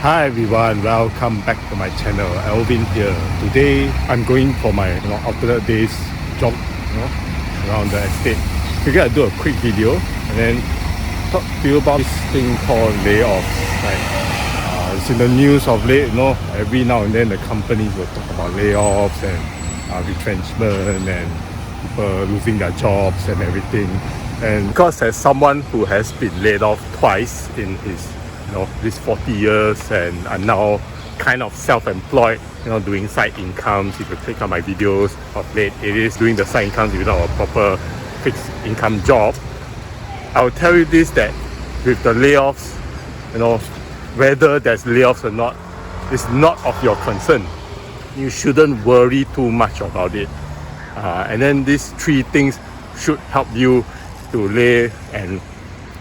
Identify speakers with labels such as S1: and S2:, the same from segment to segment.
S1: Hi everyone, welcome back to my channel. Alvin here. Today I'm going for my alternate days jog, around the estate. Figured I'd do a quick video and then talk to you about this thing called layoffs. It's in the news of late, every now and then the companies will talk about layoffs and retrenchment and people losing their jobs and everything. And because as someone who has been laid off twice in his these 40 years and are now kind of self-employed, doing side incomes. If you click on my videos of late, it is doing the side incomes without a proper fixed income job. I'll tell you this, that with the layoffs, whether there's layoffs or not, is not of your concern. You shouldn't worry too much about it. And then these three things should help you to lay and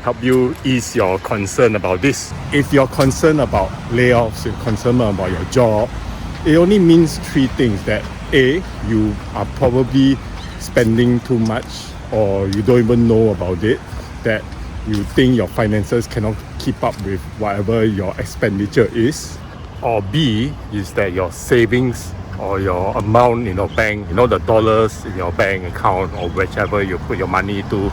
S1: help you ease your concern about this. If you're concerned about layoffs, you're concerned about your job, it only means three things. That A, you are probably spending too much or you don't even know about it. That you think your finances cannot keep up with whatever your expenditure is. Or B, is that your savings or your amount in your bank, the dollars in your bank account or whichever you put your money to,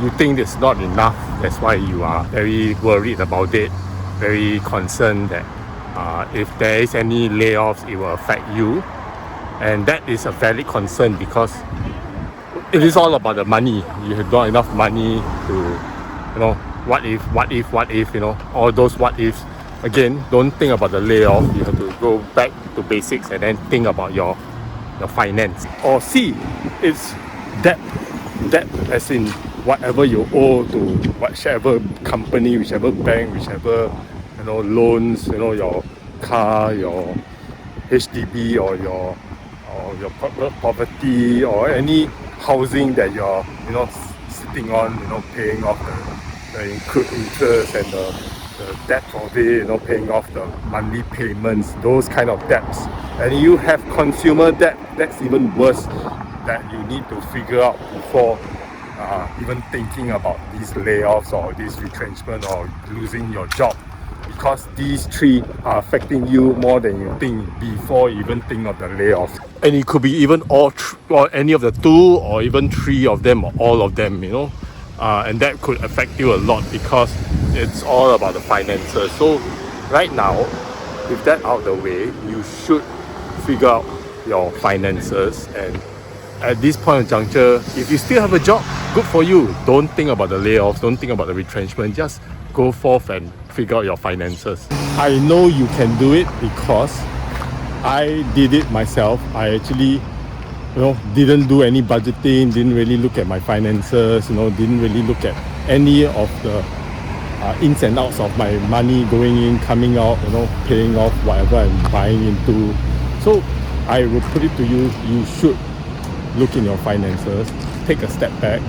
S1: you think it's not enough. That's why you are very worried about it, very concerned that if there is any layoffs, it will affect you. And that is a valid concern because it is all about the money. You have not enough money to, what if, all those what ifs. Again, don't think about the layoff. You have to go back to basics and then think about your finance. Or C, it's debt as in whatever you owe to whichever company, whichever bank, whichever loans, your car, your HDB or your property or any housing that you're sitting on, paying off the accrued interest and the debt of it, paying off the monthly payments, those kind of debts. And you have consumer debt, that's even worse, that you need to figure out before even thinking about these layoffs or this retrenchment or losing your job, because these three are affecting you more than you think before you even think of the layoffs. And it could be even or any of the two or even three of them or all of them, and that could affect you a lot because it's all about the finances. So right now, with that out of the way, you should figure out your finances. And at this point of juncture, if you still have a job, good for you. Don't think about the layoffs, don't think about the retrenchment, just go forth and figure out your finances. I know you can do it because I did it myself. I actually didn't do any budgeting, didn't really look at my finances, didn't really look at any of the ins and outs of my money going in, coming out, paying off whatever I'm buying into. So I will put it to you, you should look in your finances, take a step back,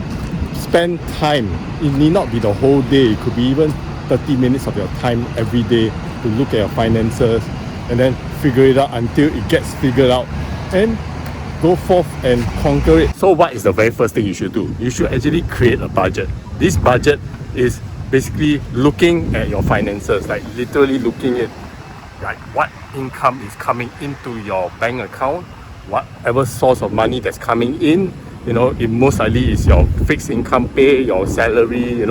S1: spend time. It need not be the whole day, it could be even 30 minutes of your time every day to look at your finances and then figure it out until it gets figured out and go forth and conquer it. So what is the very first thing you should do? You should actually create a budget. This budget is basically looking at your finances, like literally looking at like what income is coming into your bank account, whatever source of money that's coming in, it most likely is your fixed income pay, your salary,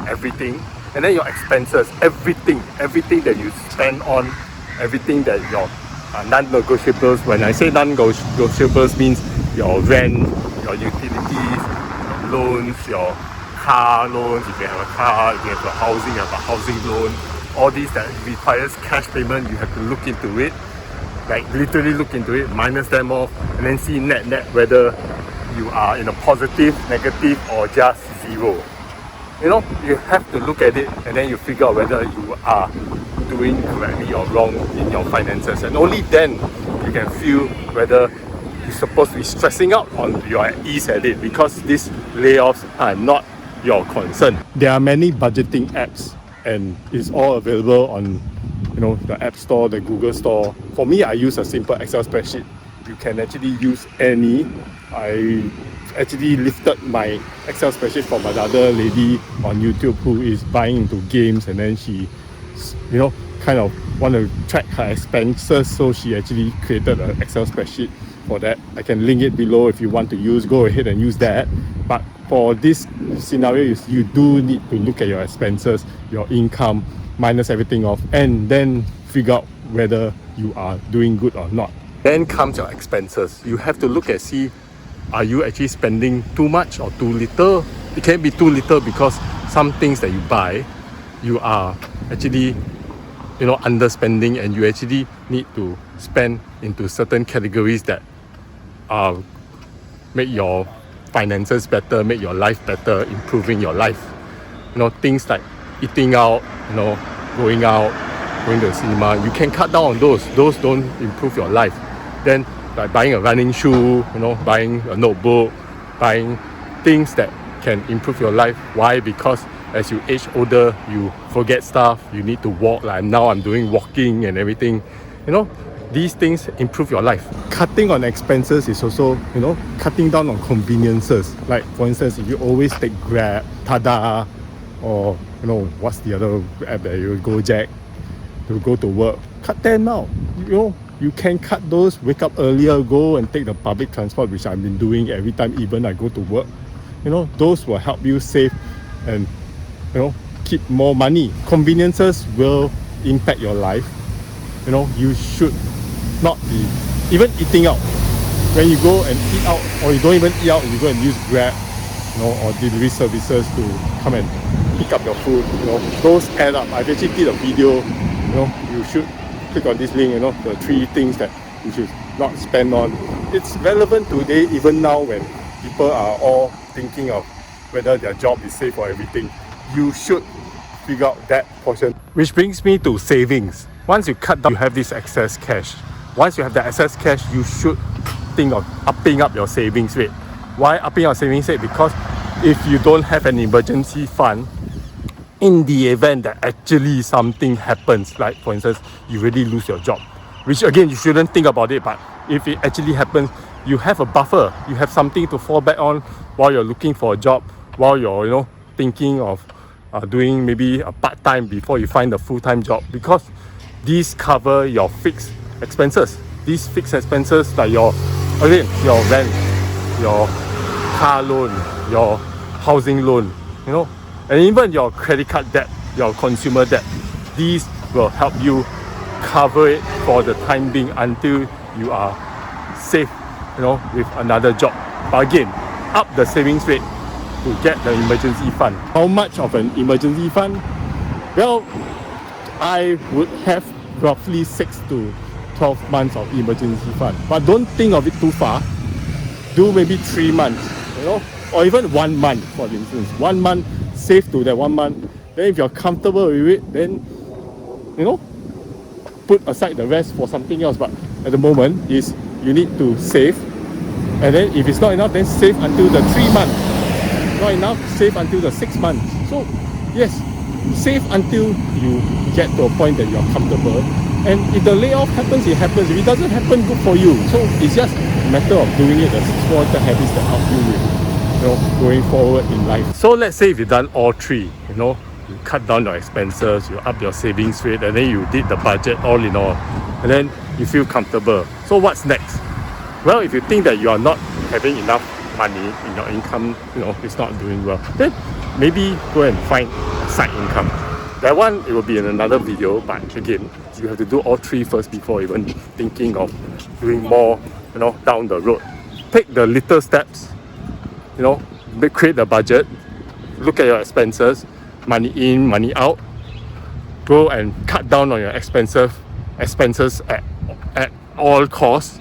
S1: everything. And then your expenses, everything that you spend on, everything that your non-negotiables. When I say non-negotiables, means your rent, your utilities, your loans, your car loans, if you have a car, if you have a housing, you have a housing loan, all these that requires cash payment, you have to look into it. Like literally look into it, minus them off, and then see net whether you are in a positive, negative, or just zero. You have to look at it and then you figure out whether you are doing correctly or wrong in your finances, and only then you can feel whether you're supposed to be stressing out or you're at ease at it, because these layoffs are not your concern. There are many budgeting apps and it's all available on the App Store, the Google Store. For me, I use a simple Excel spreadsheet. You can actually use any. I actually lifted my Excel spreadsheet from another lady on YouTube who is buying into games, and then she kind of want to track her expenses, so she actually created an Excel spreadsheet for that. I can link it below if you want to use. Go ahead and use that. But for this scenario, you do need to look at your expenses, your income, minus everything off, and then figure out whether you are doing good or not. Then comes your expenses. You have to look at see, are you actually spending too much or too little? It can be too little because some things that you buy, you are actually underspending, and you actually need to spend into certain categories that make your finances better, make your life better, improving your life. Things like eating out, going out, going to the cinema. You can cut down on those. Those don't improve your life. Then like buying a running shoe, buying a notebook, buying things that can improve your life. Why? Because as you age older, you forget stuff. You need to walk. Like now I'm doing walking and everything. These things improve your life. Cutting on expenses is also, cutting down on conveniences. Like for instance, if you always take Grab, Tada, or what's the other app that you go Jack to go to work, cut them out. You can cut those, wake up earlier, go and take the public transport, which I've been doing every time even I go to work. Those will help you save and keep more money. Conveniences will impact your life. You should not be even eating out. When you go and eat out, or you don't even eat out, you go and use Grab, or delivery services to come and pick up your food. Those add up. I've actually did a video. You should click on this link. The 3 things that you should not spend on. It's relevant today, even now when people are all thinking of whether their job is safe or everything. You should figure out that portion. Which brings me to savings. Once you cut down, you have this excess cash. Once you have the excess cash, you should think of upping up your savings rate. Why upping your savings rate? Because if you don't have an emergency fund, in the event that actually something happens, like for instance, you really lose your job, which again, you shouldn't think about it, but if it actually happens, you have a buffer. You have something to fall back on while you're looking for a job, while you're, thinking of doing maybe a part-time before you find a full-time job, because these cover your fixed expenses. These fixed expenses like your rent, your car loan, your housing loan, and even your credit card debt, your consumer debt. These will help you cover it for the time being until you are safe, with another job. But again, up the savings rate to get the emergency fund. How much of an emergency fund? Well, I would have roughly 6 to 12 months of emergency fund. But don't think of it too far. Do maybe 3 months, or even 1 month, for instance. 1 month, save to that 1 month. Then if you're comfortable with it, then, put aside the rest for something else. But at the moment, is you need to save. And then if it's not enough, then save until the 3 months. Not enough, save until the 6 months. So, yes, save until you get to a point that you're comfortable. And if the layoff happens, it happens. If it doesn't happen, good for you. So it's just a matter of doing it, the small habits that help you with, going forward in life. So let's say if you've done all 3, you cut down your expenses, you up your savings rate, and then you did the budget all in all, and then you feel comfortable. So what's next? Well, if you think that you are not having enough money in your income, it's not doing well, then maybe go and find a side income. That one, it will be in another video, but again, you have to do all 3 first before even thinking of doing more, down the road. Take the little steps, create the budget, look at your expenses, money in, money out, go and cut down on your expenses at all costs,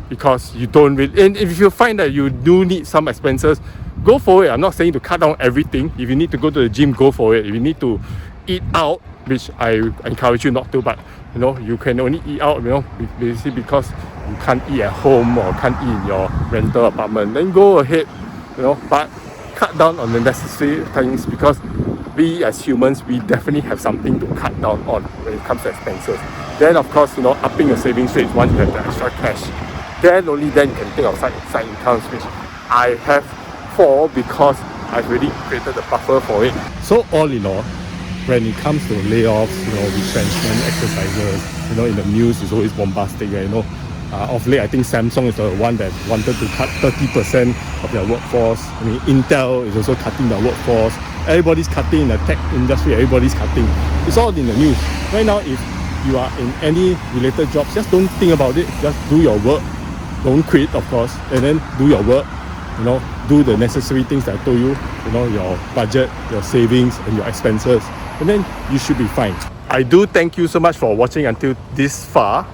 S1: because you don't really, and if you find that you do need some expenses, go for it. I'm not saying to cut down everything. If you need to go to the gym, go for it. If you need to eat out, which I encourage you not to, but you can only eat out, basically because you can't eat at home or can't eat in your rental apartment, then go ahead, but cut down on the necessary things, because we as humans, we definitely have something to cut down on when it comes to expenses. Then of course, upping your savings rate once you have the extra cash. Then only then you can think of side incomes, which I have 4 because I've already created the buffer for it. So all in all, when it comes to layoffs, retrenchment exercises, in the news is always bombastic. Of late, I think Samsung is the one that wanted to cut 30% of their workforce. I mean, Intel is also cutting their workforce. Everybody's cutting in the tech industry. Everybody's cutting. It's all in the news right now. If you are in any related jobs, just don't think about it. Just do your work. Don't quit, of course, and then do your work. Do the necessary things that I told you. Your budget, your savings, and your expenses, and then you should be fine. I do thank you so much for watching until this far.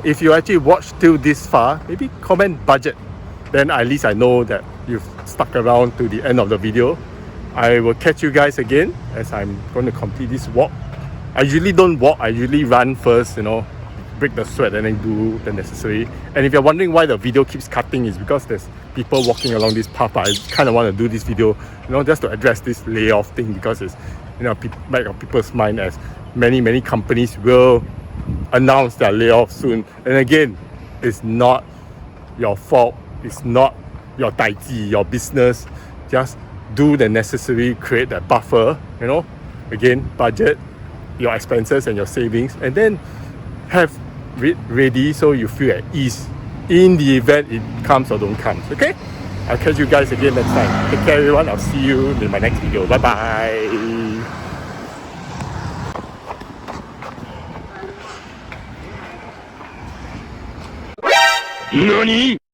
S1: If you actually watched till this far, maybe comment budget. Then at least I know that you've stuck around to the end of the video. I will catch you guys again as I'm going to complete this walk. I usually don't walk, I usually run first, break the sweat and then do the necessary. And if you're wondering why the video keeps cutting, is because there's people walking along this path. I kind of want to do this video, just to address this layoff thing, because it's, back of people's mind, as many companies will announce their layoff soon. And again, it's not your fault, it's not your taiji, your business. Just do the necessary, create that buffer, again, budget your expenses and your savings, and then have it ready so you feel at ease in the event it comes or don't come. Okay, I'll catch you guys again next time. Take care everyone. I'll see you in my next video. Bye bye. NANI?